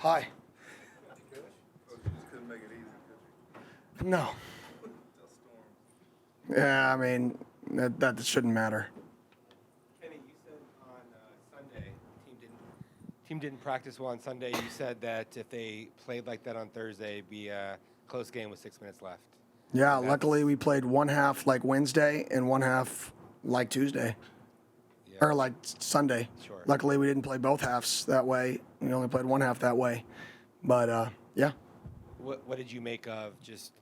Hi. No. Yeah, I mean, that shouldn't matter. Kenny, you said on Sunday, team didn't practice well on Sunday. You said that if they played like that on Thursday, it'd be a close game with 6 minutes left. Yeah, luckily we played one half like Wednesday and one half like Tuesday. Yeah. Or like Sunday. Sure. Luckily we didn't play both halves that way. We only played one half that way. But, yeah. What did you make of just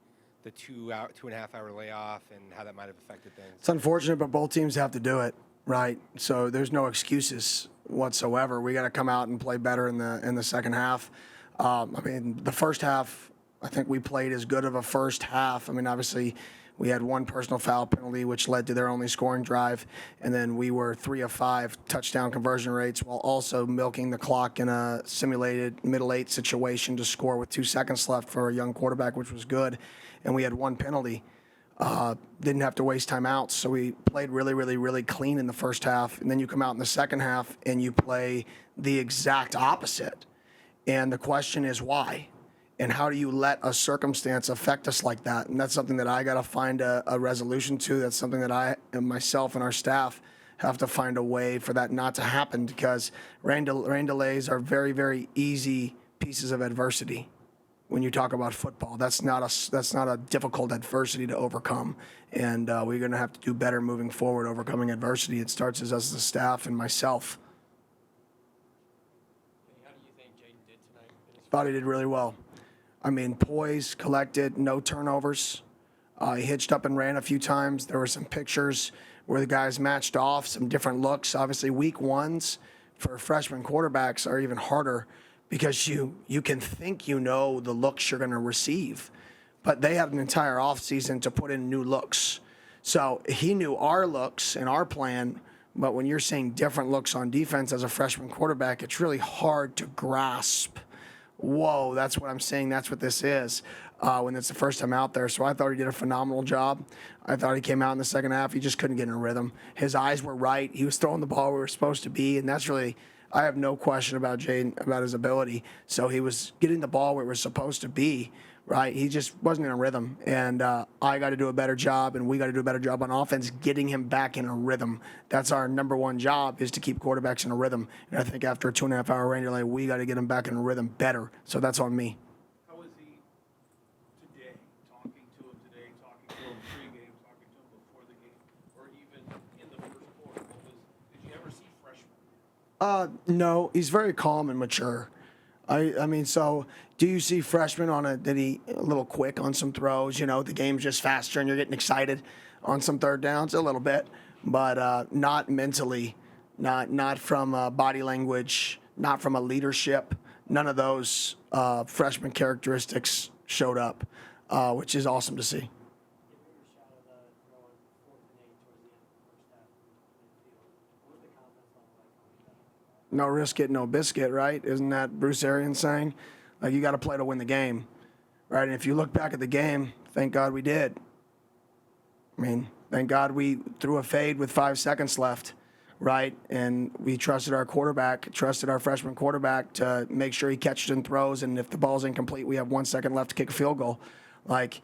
the 2.5 hour layoff and how that might have affected things? It's unfortunate, but both teams have to do it, right? So there's no excuses whatsoever. We got to come out and play better in the second half. I mean, the first half, I think we played as good of a first half. I mean, obviously, we had one personal foul penalty, which led to their only scoring drive, and then we were 3 of 5 touchdown conversion rates while also milking the clock in a simulated middle eight situation to score with 2 seconds left for a young quarterback, which was good. And we had one penalty. Didn't have to waste timeouts, so we played really, really, really clean in the first half. And then you come out in the second half and you play the exact opposite. And the question is why? And how do you let a circumstance affect us like that? And that's something that I got to find a resolution to. That's something that I and myself and our staff have to find a way for that not to happen, because rain delays are very, very easy pieces of adversity. When you talk about football, that's not a difficult adversity to overcome, and we're going to have to do better moving forward, overcoming adversity. It starts as us as a staff and myself. How do you think Jaden did tonight? Thought he did really well. I mean, poised, collected, no turnovers. He hitched up and ran a few times. There were some pictures where the guys matched off, some different looks. Obviously, week ones for freshman quarterbacks are even harder, because you can think you know the looks you're going to receive, but they had an entire offseason to put in new looks. So he knew our looks and our plan, but when you're seeing different looks on defense as a freshman quarterback, it's really hard to grasp. Whoa, that's what I'm saying. That's what this is when it's the first time out there. So I thought he did a phenomenal job. I thought he came out in the second half. He just couldn't get in a rhythm. His eyes were right. He was throwing the ball where we were supposed to be, and that's really – I have no question about Jaden, about his ability. So he was getting the ball where it was supposed to be, right? He just wasn't in a rhythm. And I got to do a better job, and we got to do a better job on offense getting him back in a rhythm. That's our number one job, is to keep quarterbacks in a rhythm. And I think after a 2.5 hour rain delay, we got to get him back in a rhythm better. So that's on me. How was he today? Talking to him pregame, talking to him before the game, or even in the first quarter? Did you ever see freshmen? No, he's very calm and mature. I mean, so do you see freshmen did he a little quick on some throws? You know, the game's just faster and you're getting excited on some third downs a little bit, but not mentally, not from body language, not from a leadership. None of those freshman characteristics showed up, which is awesome to see. No risk it, no biscuit, right? Isn't that Bruce Arians saying? Like, you got to play to win the game, right? And if you look back at the game, thank God we did. I mean, thank God we threw a fade with 5 seconds left, right? And we trusted our quarterback, trusted our freshman quarterback to make sure he catches and throws. And if the ball's incomplete, we have 1 second left to kick a field goal. Like,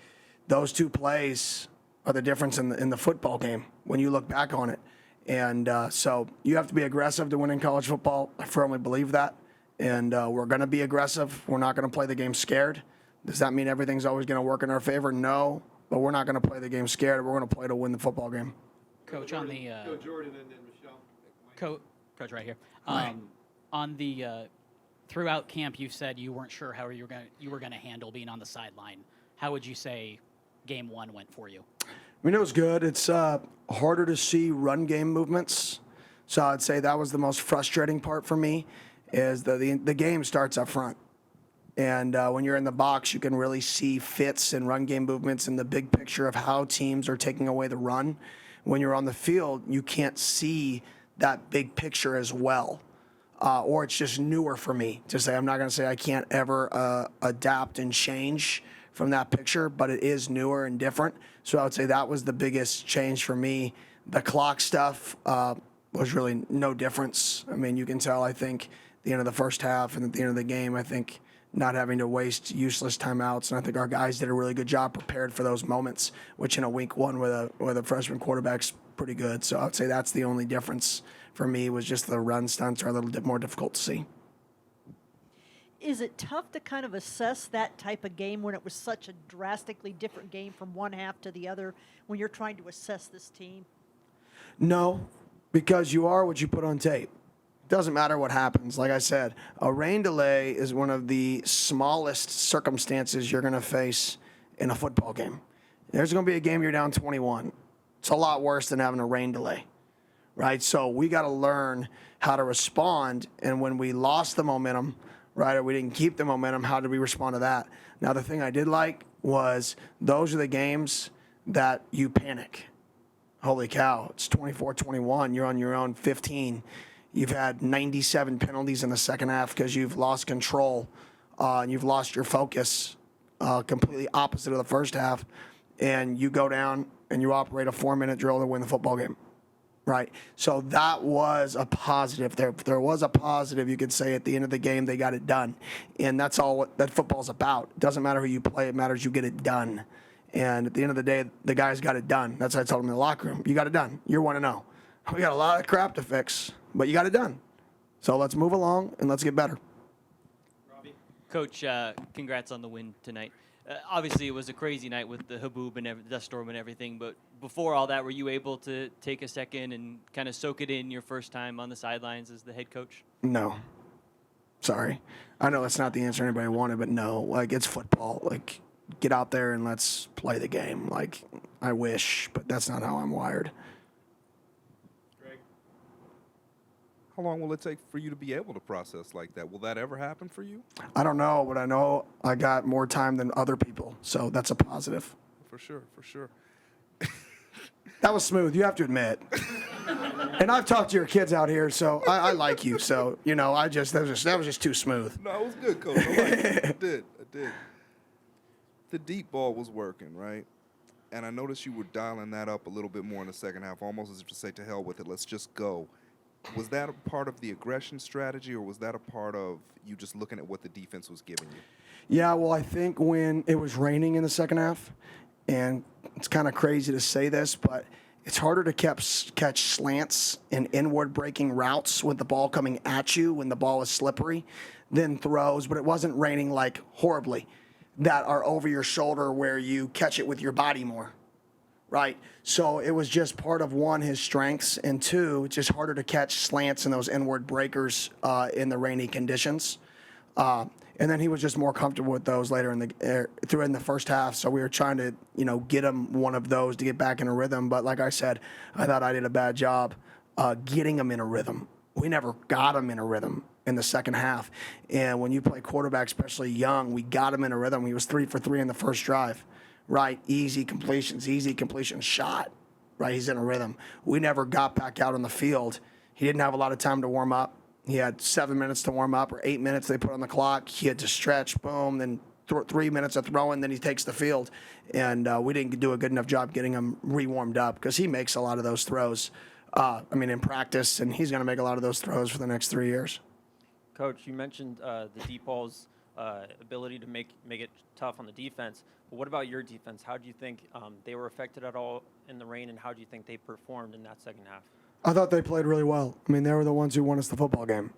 those two plays are the difference in the football game when you look back on it. And so you have to be aggressive to win in college football. I firmly believe that. And we're going to be aggressive. We're not going to play the game scared. Does that mean everything's always going to work in our favor? No. But we're not going to play the game scared. We're going to play to win the football game. Coach, on the Go Jordan and then Michelle. coach right here. Right. On the throughout camp, you said you weren't sure how you were going to handle being on the sideline. How would you say game one went for you? I mean, it was good. It's harder to see run game movements. So I'd say that was the most frustrating part for me, is the game starts up front. And when you're in the box, you can really see fits and run game movements in the big picture of how teams are taking away the run. When you're on the field, you can't see that big picture as well. Or it's just newer for me to say. I'm not going to say I can't ever adapt and change from that picture, but it is newer and different. So I would say that was the biggest change for me. The clock stuff was really no difference. I mean, you can tell, I think, the end of the first half and at the end of the game. I think not having to waste useless timeouts, and I think our guys did a really good job prepared for those moments, which in a week one with a freshman quarterback's pretty good. So I would say that's the only difference for me, was just the run stunts are a little bit more difficult to see. Is it tough to kind of assess that type of game when it was such a drastically different game from one half to the other when you're trying to assess this team? No, because you are what you put on tape. Doesn't matter what happens. Like I said, a rain delay is one of the smallest circumstances you're going to face in a football game. There's going to be a game you're down 21. It's a lot worse than having a rain delay, right? So we got to learn how to respond. And when we lost the momentum, right, or we didn't keep the momentum, how did we respond to that? Now, the thing I did like was those are the games that you panic. Holy cow, it's 24-21. You're on your own 15. You've had 97 penalties in the second half because you've lost control and you've lost your focus, completely opposite of the first half. And you go down and you operate a 4-minute drill to win the football game, right? So that was a positive. There was a positive, you could say, at the end of the game. They got it done. And that's all that football's about. It doesn't matter who you play. It matters you get it done. And at the end of the day, the guys got it done. That's what I told them in the locker room. You got it done. You're 1-0. We got a lot of crap to fix, but you got it done. So let's move along and let's get better. Coach, congrats on the win tonight. Obviously, it was a crazy night with the haboob and the dust storm and everything, but before all that, were you able to take a second and kind of soak it in your first time on the sidelines as the head coach? No. Sorry. I know that's not the answer anybody wanted, but no. Like, it's football. Like, get out there and let's play the game. Like, I wish, but that's not how I'm wired. How long will it take for you to be able to process like that? Will that ever happen for you? I don't know, but I know I got more time than other people, so that's a positive. For sure, for sure. That was smooth, you have to admit. And I've talked to your kids out here, so I like you. So, you know, that was just too smooth. No, it was good, Coach. I liked it. I did. The deep ball was working, right? And I noticed you were dialing that up a little bit more in the second half, almost as if to say, to hell with it, let's just go. Was that a part of the aggression strategy, or was that a part of you just looking at what the defense was giving you? Yeah, well, I think when it was raining in the second half, and it's kind of crazy to say this, but it's harder to catch slants and inward breaking routes with the ball coming at you when the ball is slippery than throws, but it wasn't raining like horribly, that are over your shoulder where you catch it with your body more. Right. So it was just part of, one, his strengths, and two, it's just harder to catch slants and those inward breakers in the rainy conditions. And then he was just more comfortable with those later in the first half. So we were trying to, get him one of those to get back in a rhythm. But like I said, I thought I did a bad job getting him in a rhythm. We never got him in a rhythm in the second half. And when you play quarterback, especially young, we got him in a rhythm. He was 3 for 3 in the first drive. Right, easy completion shot. Right, he's in a rhythm. We never got back out on the field. He didn't have a lot of time to warm up. He had 7 minutes to warm up, or 8 minutes they put on the clock. He had to stretch, boom, then 3 minutes of throwing, then he takes the field. And we didn't do a good enough job getting him re-warmed up, because he makes a lot of those throws, in practice, and he's going to make a lot of those throws for the next 3 years. Coach, you mentioned the deep ball's ability to make it tough on the defense. But what about your defense? How do you think they were affected at all in the rain, and how do you think they performed in that second half? I thought they played really well. They were the ones who won us the football game.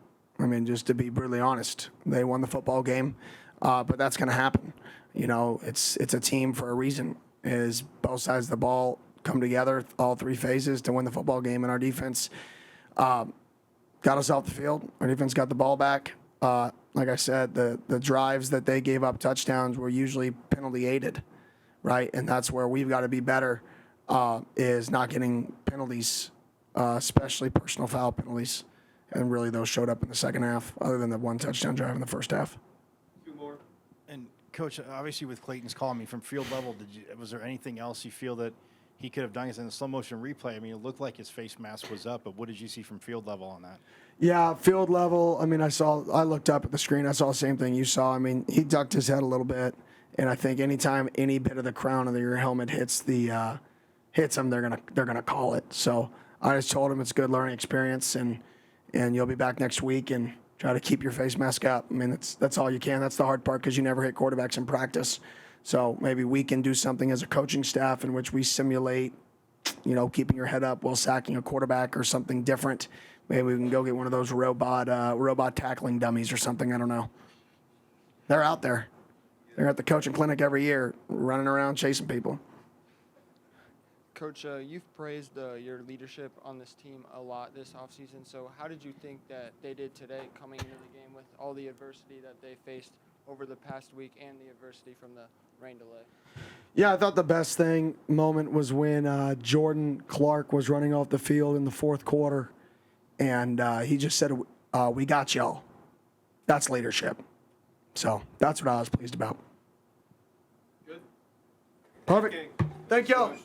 Just to be brutally honest, they won the football game, but that's going to happen. It's a team for a reason. Is both sides of the ball come together, all three phases, to win the football game, and our defense got us off the field. Our defense got the ball back. Like I said, the drives that they gave up touchdowns were usually penalty aided, right? And that's where we've got to be better, is not getting penalties, especially personal foul penalties. And really those showed up in the second half, other than the one touchdown drive in the first half. And Coach, obviously with Clayton's call, from field level, was there anything else you feel that he could have done? In the slow motion replay, it looked like his face mask was up, but what did you see from field level on that? Yeah, field level. I looked up at the screen. I saw the same thing you saw. He ducked his head a little bit, and I think anytime any bit of the crown of your helmet hits him, they're gonna call it. So I just told him it's a good learning experience, and you'll be back next week, and Try to keep your face mask up. I mean, that's all you can. That's the hard part because you never hit quarterbacks in practice. So maybe we can do something as a coaching staff in which we simulate, keeping your head up while sacking a quarterback or something different. Maybe we can go get one of those robot tackling dummies or something. I don't know. They're out there. They're at the coaching clinic every year, running around chasing people. Coach, you've praised your leadership on this team a lot this offseason. So how did you think that they did today coming into the game with all the adversity that they faced over the past week and the adversity from the rain delay? Yeah, I thought the best moment was when Jordan Clark was running off the field in the fourth quarter, and he just said, we got y'all. That's leadership. So that's what I was pleased about. Good. Perfect. Thank y'all.